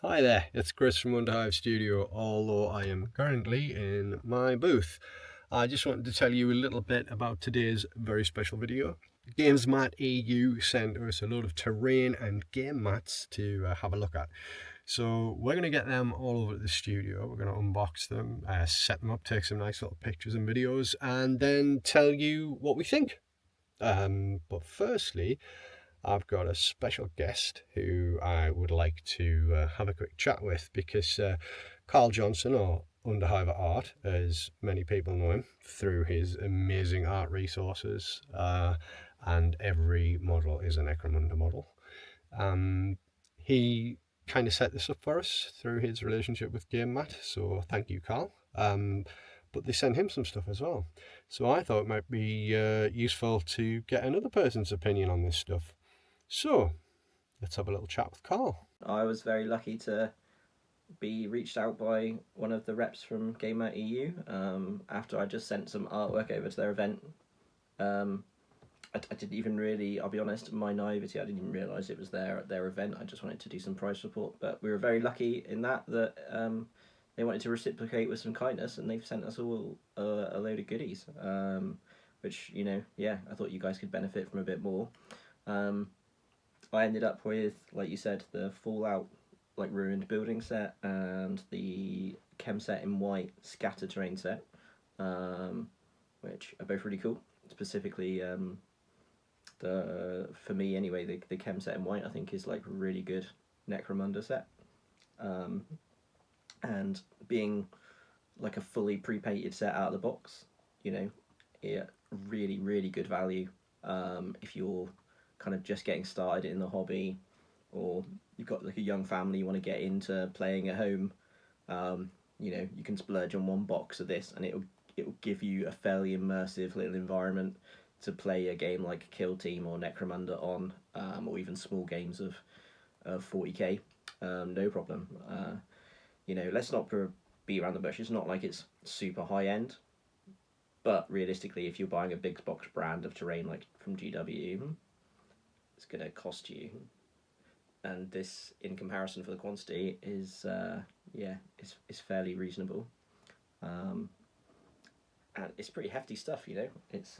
Hi there, it's Chris from Underhive Studio, although I am currently in my booth. I just wanted to tell you a little bit about today's very special video. Gamemat.eu sent us a load of terrain and game mats to have a look at. So we're going to get them all over to the studio. We're going to unbox them, set them up, take some nice little pictures and videos, and then tell you what we think. But firstly, I've got a special guest who I would like to have a quick chat with, because Carl Johnston, or Underhive Art, as many people know him, through his amazing art resources, and every model is a Necromunda model. He kind of set this up for us through his relationship with Gamemat, so thank you, Carl. But they sent him some stuff as well. So I thought it might be useful to get another person's opinion on this stuff. So let's have a little chat with Carl. I was very lucky to be reached out by one of the reps from Gamemat.eu after I just sent some artwork over to their event. I didn't even really, I'll be honest, my naivety, I didn't even realise it was there at their event. I just wanted to do some price support, but we were very lucky in that they wanted to reciprocate with some kindness, and they've sent us all a load of goodies, which, you know, yeah, I thought you guys could benefit from a bit more. I ended up with, like you said, the Fallout, like, ruined building set and the chem set in white scatter terrain set, which are both really cool. Specifically, for me anyway, the chem set in white I think is like a really good Necromunda set, and being like a fully pre-painted set out of the box, you know, yeah, really good value if you're kind of just getting started in the hobby, or you've got like a young family you want to get into playing at home. You know, you can splurge on one box of this and it'll give you a fairly immersive little environment to play a game like Kill Team or Necromunda on, or even small games of 40k, no problem. You know, let's not be around the bush. It's not like it's super high end, but realistically, if you're buying a big box brand of terrain like from GW, it's going to cost you, and this, in comparison for the quantity, is is fairly reasonable, and it's pretty hefty stuff. You know, it's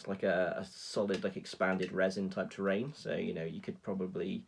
like a solid, like, expanded resin type terrain. So, you know, you could probably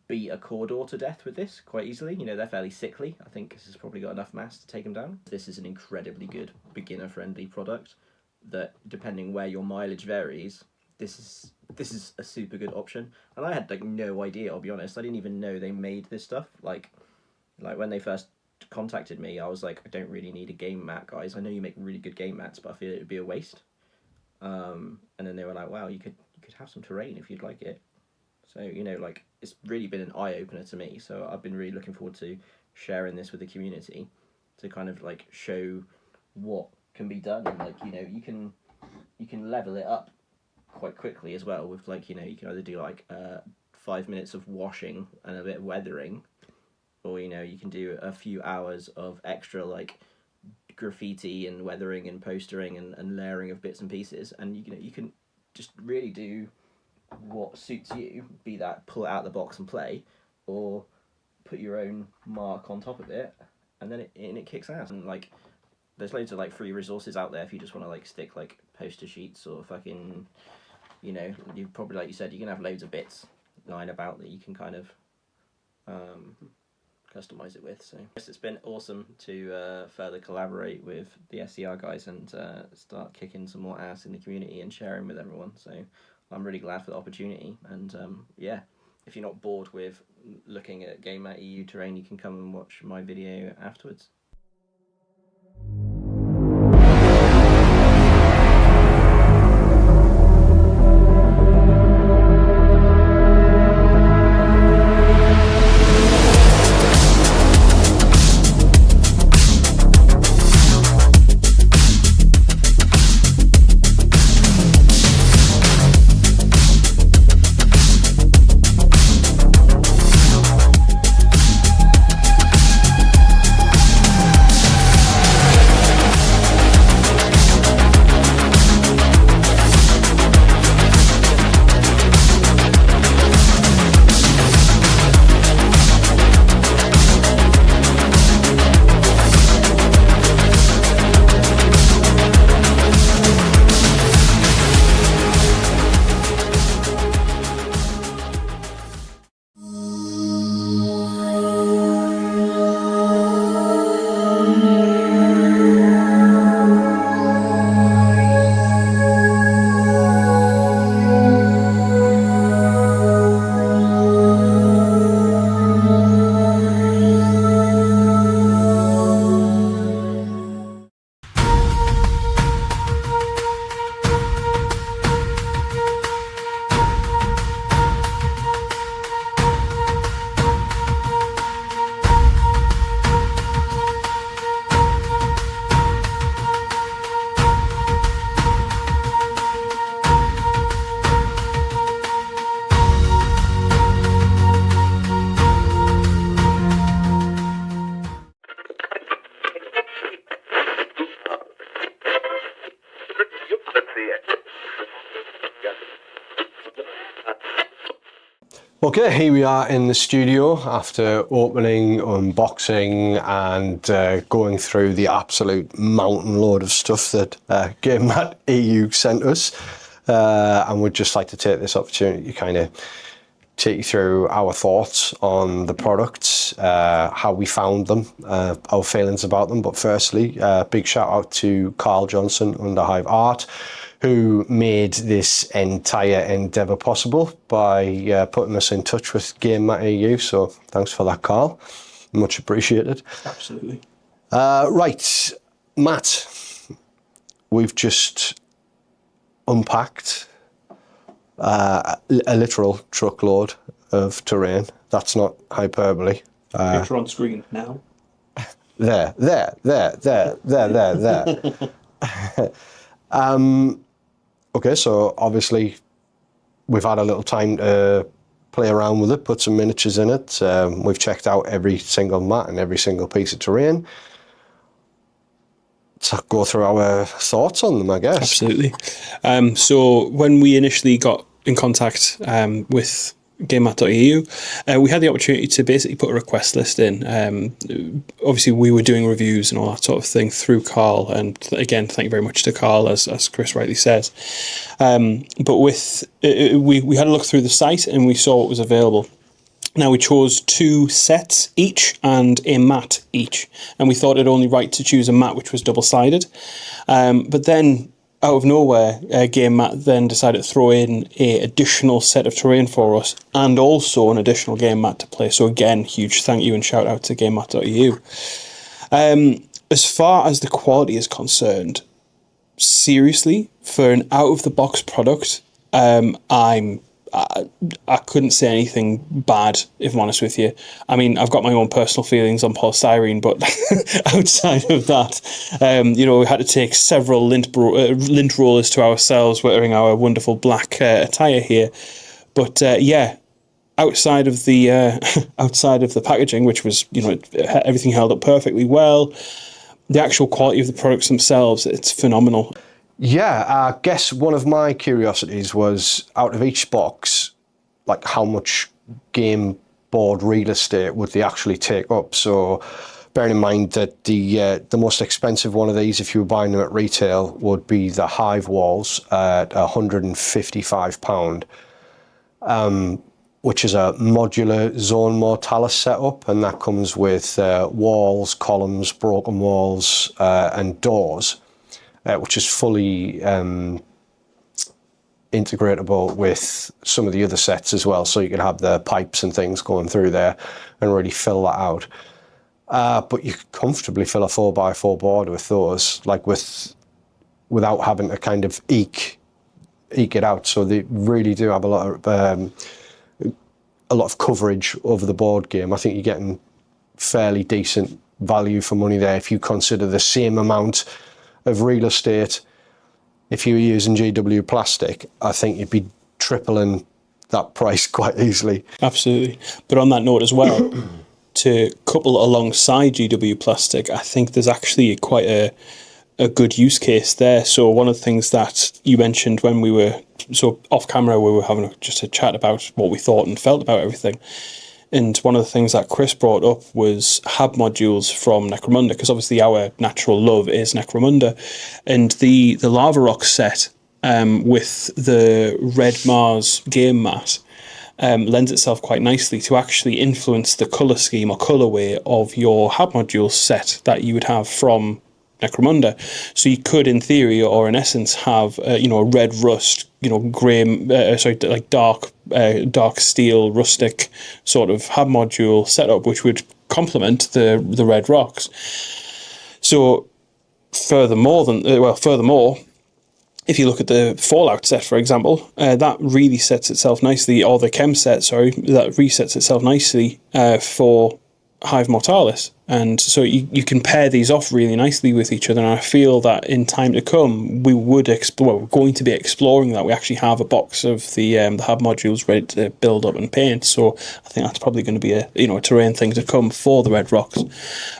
beat a corridor to death with this quite easily. You know, they're fairly sickly. I think this has probably got enough mass to take them down. This is an incredibly good beginner friendly product that, depending where your mileage varies, this is a super good option. And I had like no idea, I'll be honest. I didn't even know they made this stuff. Like when they first contacted me, I was like, I don't really need a game mat, guys. I know you make really good game mats, but I feel it would be a waste. And then they were like, wow, you could have some terrain if you'd like it. So, you know, like, it's really been an eye-opener to me. So I've been really looking forward to sharing this with the community, to kind of like show what can be done. And, like, you know, you can level it up quite quickly as well with, like, you know, you can either do like 5 minutes of washing and a bit of weathering, or, you know, you can do a few hours of extra, like, graffiti and weathering and postering and layering of bits and pieces, and you know, you can just really do what suits you, be that pull it out of the box and play, or put your own mark on top of it, and then it kicks ass. And, like, there's loads of, like, free resources out there if you just want to, like, stick, like, poster sheets or fucking, you know, you probably, like you said, you can have loads of bits lying about that you can kind of customize it with. So it's been awesome to further collaborate with the SCR guys and start kicking some more ass in the community and sharing with everyone. So I'm really glad for the opportunity, and yeah, if you're not bored with looking at Gamemat.eu terrain, you can come and watch my video afterwards. Okay, here we are in the studio after opening, unboxing and going through the absolute mountain load of stuff that Gamemat.eu sent us. And we'd just like to take this opportunity to kind of take you through our thoughts on the products, how we found them, our feelings about them. But firstly, big shout out to Carl Johnston, Underhive Art, who made this entire endeavour possible by putting us in touch with Gamemat.eu. So thanks for that, Carl. Much appreciated. Absolutely. Right, Matt, we've just unpacked a literal truckload of terrain. That's not hyperbole. Picture on screen now. There. Okay, so obviously we've had a little time to play around with it, put some miniatures in it. We've checked out every single mat and every single piece of terrain. To go through our thoughts on them, I guess. Absolutely. So when we initially got in contact with Gamemat.eu, we had the opportunity to basically put a request list in. Obviously, we were doing reviews and all that sort of thing through Carl, and again, thank you very much to Carl, as Chris rightly says. But with we had a look through the site and we saw what was available. Now, we chose 2 sets each and a mat each, and we thought it only right to choose a mat which was double-sided. But then, out of nowhere, Gamemat then decided to throw in an additional set of terrain for us, and also an additional game mat to play. So again, huge thank you and shout out to Gamemat.eu. As far as the quality is concerned, seriously, for an out-of-the-box product, I couldn't say anything bad, if I'm honest with you. I mean, I've got my own personal feelings on polystyrene, but outside of that, we had to take several lint rollers to ourselves wearing our wonderful black attire here. But outside of the packaging, which was, everything held up perfectly well, the actual quality of the products themselves, it's phenomenal. Yeah, I guess one of my curiosities was, out of each box, like how much game board real estate would they actually take up? So bearing in mind that the most expensive one of these, if you were buying them at retail, would be the Hive walls at £155, which is a modular zone mortalis setup, and that comes with walls, columns, broken walls, and doors. Which is fully integratable with some of the other sets as well, so you can have the pipes and things going through there and really fill that out. But you could comfortably fill a 4x4 board with those, like without having to kind of eke it out. So they really do have a lot of coverage over the board game. I think you're getting fairly decent value for money there if you consider the same amount of real estate. If you were using GW plastic, I think you'd be tripling that price quite easily. Absolutely. But on that note as well, to couple alongside GW plastic, I think there's actually quite a good use case there. So one of the things that you mentioned when we were off camera, we were having just a chat about what we thought and felt about everything. And one of the things that Chris brought up was hab modules from Necromunda, because obviously our natural love is Necromunda. And the Lava Rock set with the Red Mars game mat lends itself quite nicely to actually influence the colour scheme or colourway of your hab module set that you would have from Necromunda. So you could, in theory or in essence, have a red rust, grey, like dark steel rustic sort of hab module setup, which would complement the red rocks. So furthermore, if you look at the Fallout set, for example, that really sets itself nicely, or the Chem set, that resets itself nicely for Hive Mortalis. And so you can pair these off really nicely with each other, and I feel that in time to come we're going to be exploring that. We actually have a box of the hab modules ready to build up and paint, so I think that's probably going to be a terrain thing to come for the Red Rocks.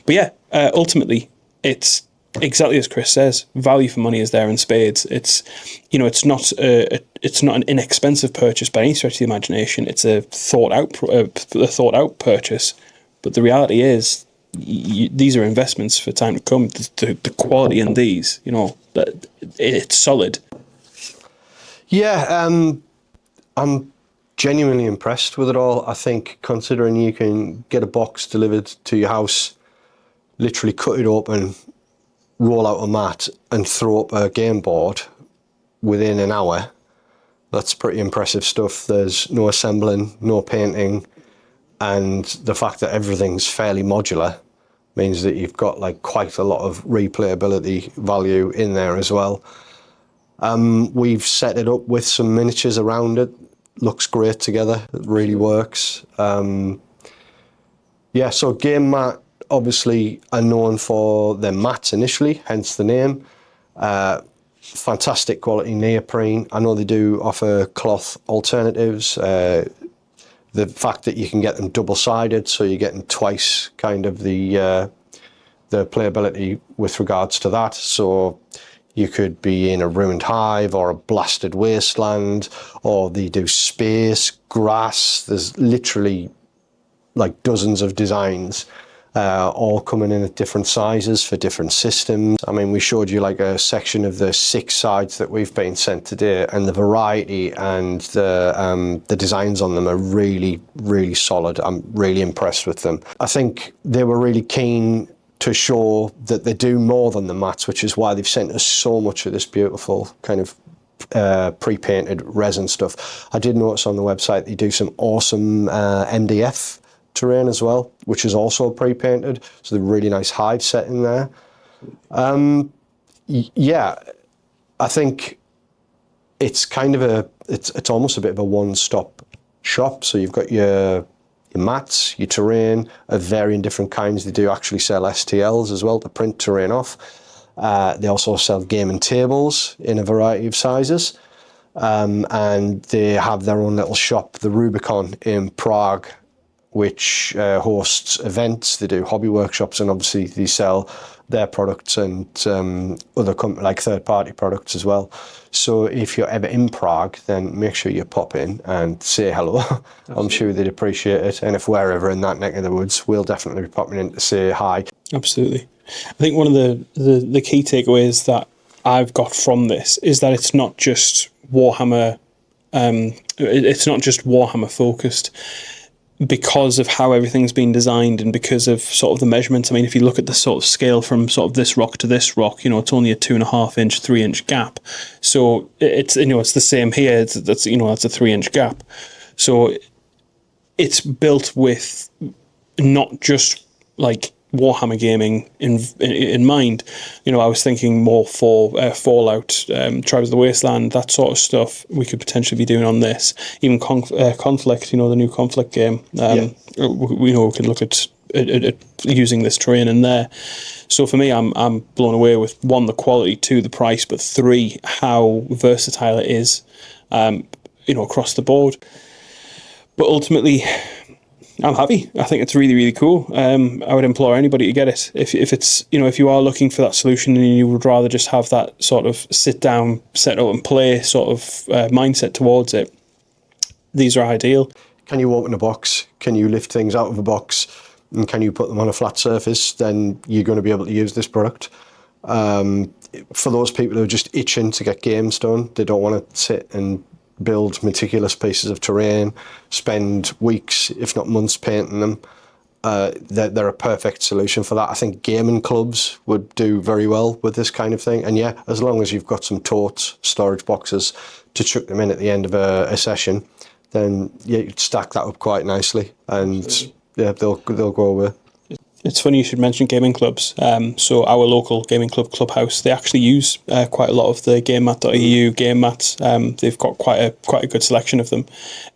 But yeah, ultimately it's exactly as Chris says, value for money is there in spades. It's, you know, it's not an inexpensive purchase by any stretch of the imagination. It's a thought out purchase. But the reality is, these are investments for time to come. The quality in these, you know, it's solid. Yeah, I'm genuinely impressed with it all. I think, considering you can get a box delivered to your house, literally cut it open, roll out a mat and throw up a game board within an hour, that's pretty impressive stuff. There's no assembling, no painting, and the fact that everything's fairly modular means that you've got like quite a lot of replayability value in there as well. We've set it up with some miniatures around it. Looks great together. It really works. Yeah, so Gamemat obviously are known for their mats initially, hence the name. Fantastic quality neoprene. I know they do offer cloth alternatives. The fact that you can get them double-sided, so you're getting twice kind of the playability with regards to that. So you could be in a ruined hive or a blasted wasteland, or they do space, grass. There's literally like dozens of designs, all coming in at different sizes for different systems. I mean, we showed you like a section of the 6 sides that we've been sent today, and the variety and the designs on them are really, really solid. I'm really impressed with them. I think they were really keen to show that they do more than the mats, which is why they've sent us so much of this beautiful kind of pre-painted resin stuff. I did notice on the website they do some awesome MDF terrain as well, which is also pre-painted, so the really nice hive set in there. Yeah, I think it's kind of it's almost a bit of a one-stop shop. So you've got your mats, your terrain of varying different kinds. They do actually sell STLs as well to print terrain off. They also sell gaming tables in a variety of sizes. And they have their own little shop, the Rubicon in Prague, which hosts events. They do hobby workshops, and obviously they sell their products and other like third-party products as well. So if you're ever in Prague, then make sure you pop in and say hello. I'm sure they'd appreciate it. And if we're ever in that neck of the woods, we'll definitely be popping in to say hi. Absolutely. I think one of the key takeaways that I've got from this is that it's not just Warhammer. It's not just Warhammer focused, because of how everything's been designed and because of sort of the measurements. I mean, if you look at the sort of scale from sort of this rock to this rock, you know, it's only a 2.5 inch, 3 inch gap. So it's, you know, it's the same here. That's you know, that's a 3 inch gap. So it's built with not just like Warhammer gaming in mind. You know, I was thinking more for Fallout, Tribes of the Wasteland, that sort of stuff we could potentially be doing on this. Even Conflict, you know, the new Conflict game. We know we could look at using this terrain in there. So for me, I'm blown away with 1, the quality, 2, the price, but 3, how versatile it is, you know, across the board. But ultimately, I'm happy. I think it's really, really cool. I would implore anybody to get it. If it's, you know, if you are looking for that solution and you would rather just have that sort of sit down, set up and play sort of mindset towards it, these are ideal. Can you open a box? Can you lift things out of a box? And can you put them on a flat surface? Then you're going to be able to use this product. For those people who are just itching to get games done, they don't want to sit and build meticulous pieces of terrain, spend weeks, if not months, painting them. They're a perfect solution for that. I think gaming clubs would do very well with this kind of thing. And yeah, as long as you've got some totes, storage boxes to chuck them in at the end of a session, then yeah, you'd stack that up quite nicely, and yeah, they'll go away. It's funny you should mention gaming clubs. So our local gaming club, Clubhouse, they actually use quite a lot of the Gamemat.eu game mats. They've got quite a good selection of them,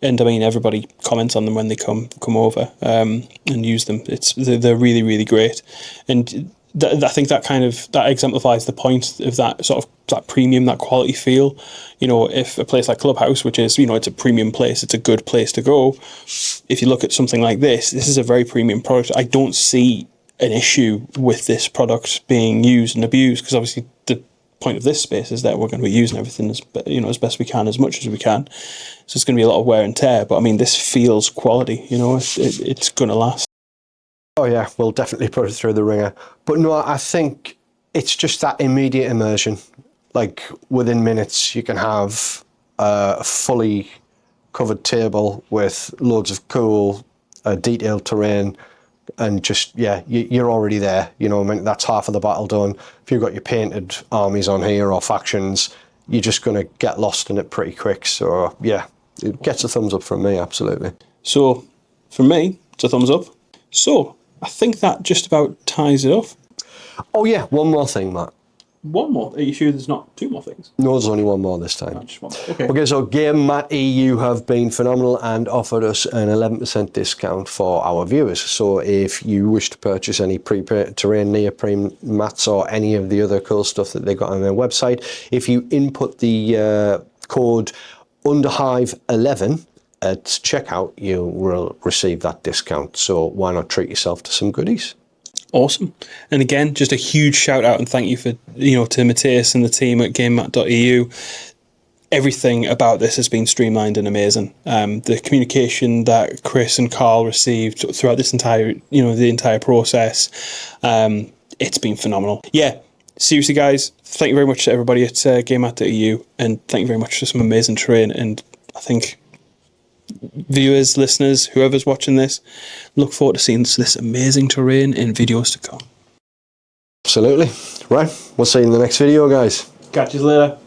and I mean everybody comments on them when they come over and use them. They're really, really great, and I think that exemplifies the point of that sort of that premium, that quality feel. You know, if a place like Clubhouse, which is, you know, it's a premium place, it's a good place to go. If you look at something like this is a very premium product. I don't see an issue with this product being used and abused, because obviously the point of this space is that we're going to be using everything as as best we can, as much as we can. So it's going to be a lot of wear and tear. But I mean, this feels quality. It's going to last. Oh yeah, we'll definitely put it through the ringer. But no, I think it's just that immediate immersion. Like within minutes, you can have a fully covered table with loads of cool, detailed terrain, and just, yeah, you're already there. I mean, that's half of the battle done. If you've got your painted armies on here or factions, you're just going to get lost in it pretty quick. So yeah, it gets a thumbs up from me, absolutely. So from me, it's a thumbs up. So I think that just about ties it off. Oh yeah, one more thing, Matt. One more? Are you sure there's not two more things? No, there's only one more this time. No, just one. Okay. Okay, so Gamemat.eu have been phenomenal and offered us an 11% discount for our viewers. So if you wish to purchase any pre-painted terrain, neoprene mats, or any of the other cool stuff that they've got on their website, if you input the code Underhive11 at checkout, you will receive that discount. So why not treat yourself to some goodies? Awesome. And again, just a huge shout out and thank you for, to Matthias and the team at Gamemat.eu. Everything about this has been streamlined and amazing. The communication that Chris and Carl received throughout this entire, the entire process, it's been phenomenal. Yeah, seriously guys, thank you very much to everybody at Gamemat.eu, and thank you very much for some amazing terrain. And I think viewers, listeners, whoever's watching this, look forward to seeing this amazing terrain in videos to come. Absolutely. Right, we'll see you in the next video, guys. Catch you later.